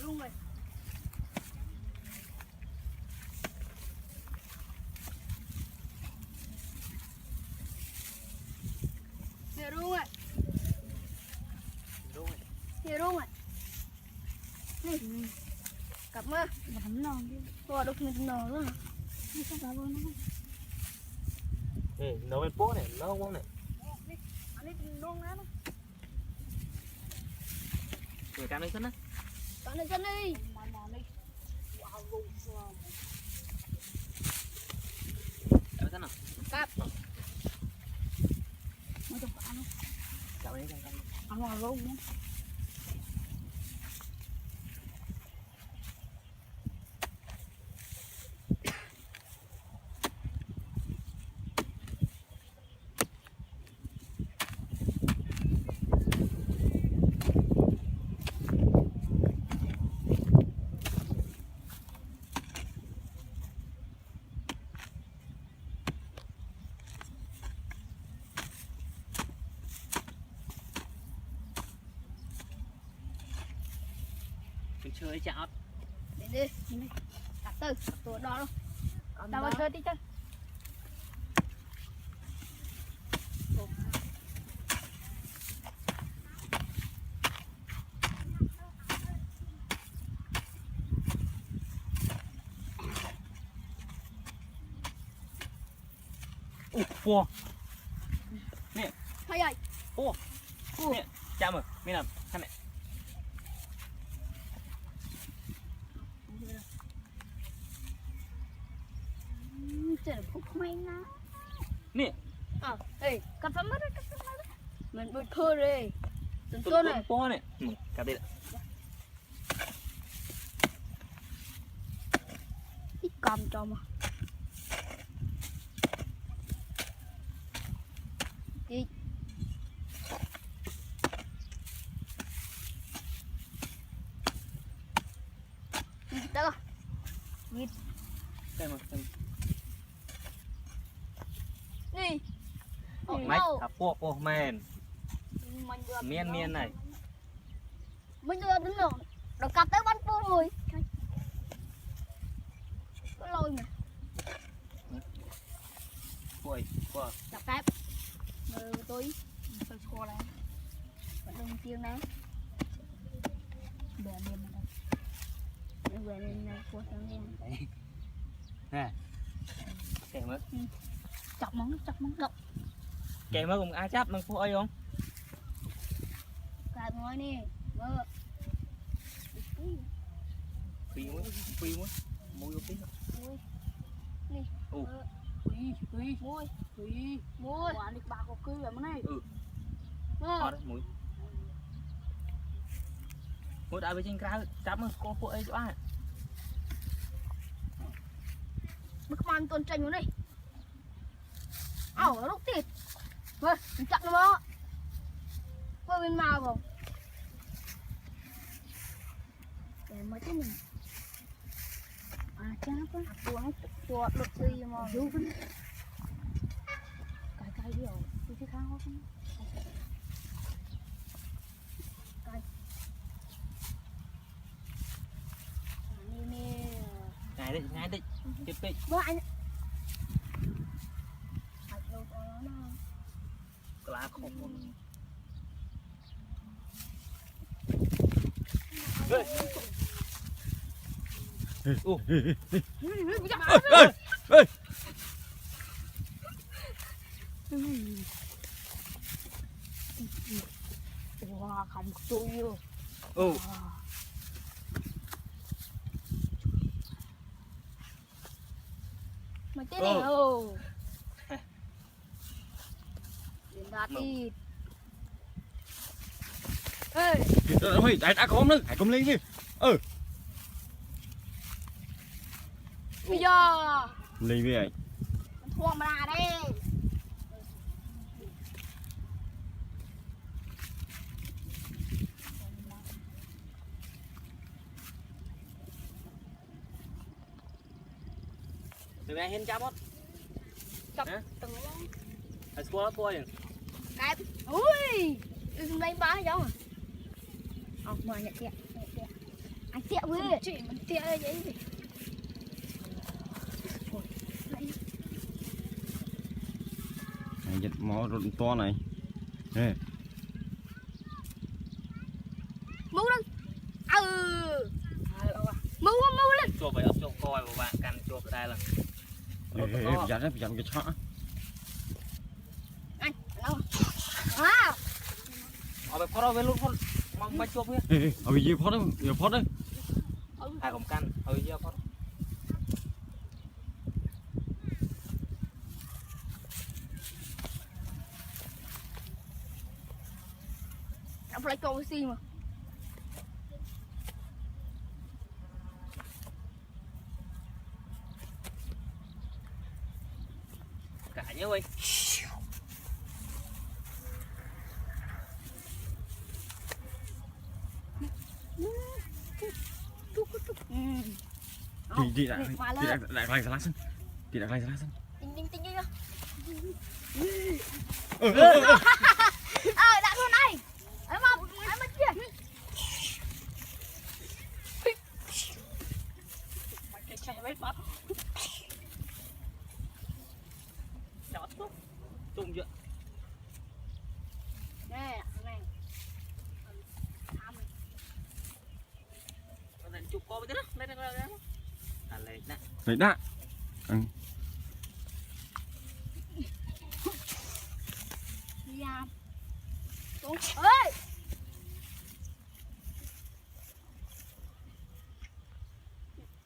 Luôn rồi. Nè luôn rồi. Nè luôn rồi. Nè. Cặp mơ. Bắn non đi. Ủa đục mình nở luôn hả? Không sao cả luôn không? Nè, nấu bên phố này, nấu không này. Anh ấy nôn lắm. Người cam lên sân á. Cam lên sân đi. Cam lên sân nào. Cặp. Mới chụp ăn không? Cam lên cam. Ăn ngoài luôn nhé. Mình chơi chảo. Đi đi. Cặp từ. Tụi đó luôn. Tao vào chơi tí chơi. Cua. Thôi rồi. Cua. Nè, chạm rồi, mình làm, khăn này. Trời phúc may lắm. Nè. Ê, cặp sắm mất đấy, cặp sắm mất đấy. Mình bật khơi đi. Tuần tuần này. Cua này. Cặp đây. Ít cầm cho mà. Đi. Đó. Đi. Xem mà. Đi. Mách, thả cua men. Miên này. Mình đưa đứng rồi. Rồi cặp tới bắn cua rồi. Có lôi mà. Cua. Chặt cáp. Rồi tôi cua này. Vẫn đừng chiên nè. Bè miên này. Về lên này cua sang miên. Nè. Kèm mất. Chọc móng độc. Kèm mất cùng ai chấp bằng cua ấy không? Cài ngói nè. Mơ. Phi muốn. Mùi vô tí. Mui. Nè. Quý. Mui. Quả đi bạc có cưới vậy mà này. Đó đấy, mùi. Mùi đã về trên cao, chấp bằng cua ấy chỗ ai. Mực man tuần tranh luôn đây. Ảo nó lúc thịt. Vâng, chặn nó bó. Vâng bên màu không. Để mấy cái mình. Cháp á. Chuột lụt gì mà. Vô vinh. Cái đi rồi. Tôi chứ kháng không. Nè. Ngay đây. Tiếp đi. Bố anh. Hạt đâu có nó. Lá không. Wow, không tôi vô. Mà cái này ồ. Đến đạt đi. ê thôi đã có nữa hãy cùng lên đi bây giờ lên đi ấy thua mà là đây từ này hen chắp hết chọc hả từng luôn ai squat boy cái ui đừng đánh bá giống à mà nhận tiện anh tiện với chị mình tiện vậy gì giật mỏ rụng to này nè mưu lên mưu lên chua phải ấp chua coi của bạn căn chua ở đây là giật cái chó anh đâu à ở bên phốt đâu bên luôn phốt mà chua kia ở bên dưới phốt đấy hai cổng căn ở bên dưới phốt anh phải câu gì mà cả nhớ ơi thì đặt lại ra sân thì đặt lại ra sân tinh tinh đi ừ đã thôi này em mà kia cái chạy mấy bắt chó xúc tung chưa nè này lên chụp co với đó lên lên lên lên nè đấy đã dạ đúng ơi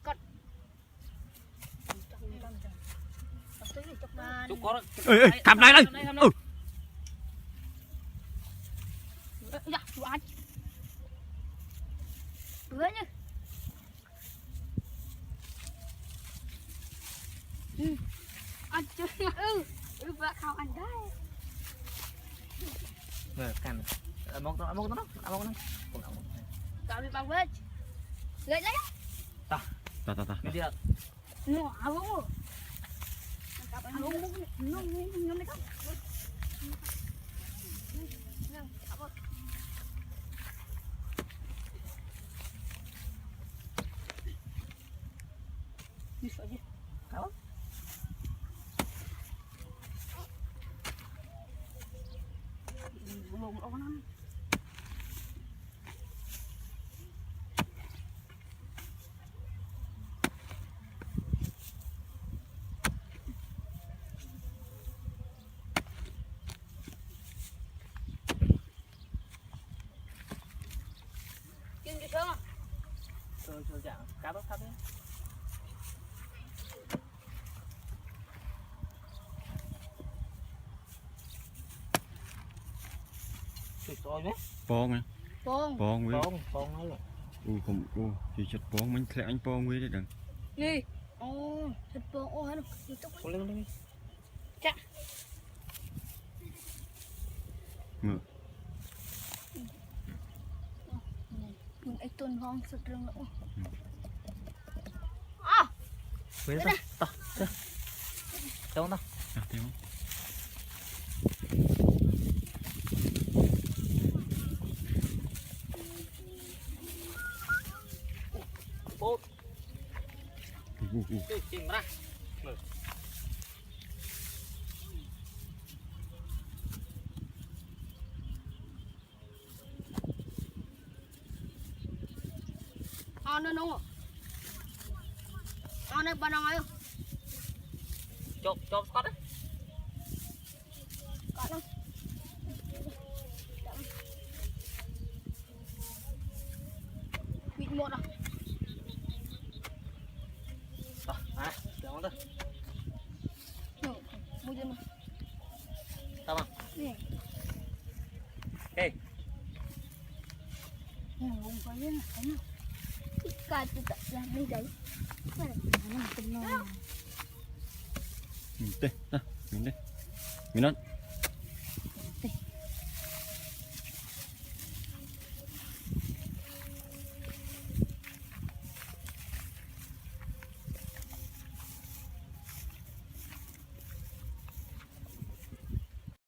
con chụp có cầm lại đây dạ chú anh bữa nhá anh chưa vợ không anh đấy rồi căn mong nó cậu đi bằng vết lấy lấy ta cái gì ạ nó áo nó lấy không đi sợ gì cáo lùng đâu có năm chân đi sớm à chơi chẳng cá bớt thấp đấy rồi nhé bong nè bông bong với con ấy không thì chặt bong mình sẽ anh bong với đấy đừng đi ô thật bông ô hết rồi con lên chạ những cái tuần hoang sực rừng nữa à Quên ta ta đâu ta theo bố chỉnh ra nó đúng không nó này bạn nào ấy chộp phát đấy có đâu bị một à kéo thôi mua gì mà tao mà nè ê Vậy chứ này cái cài tự tập làm đi đấy này nó một tinh non Mình đây, mình đây, mình nói.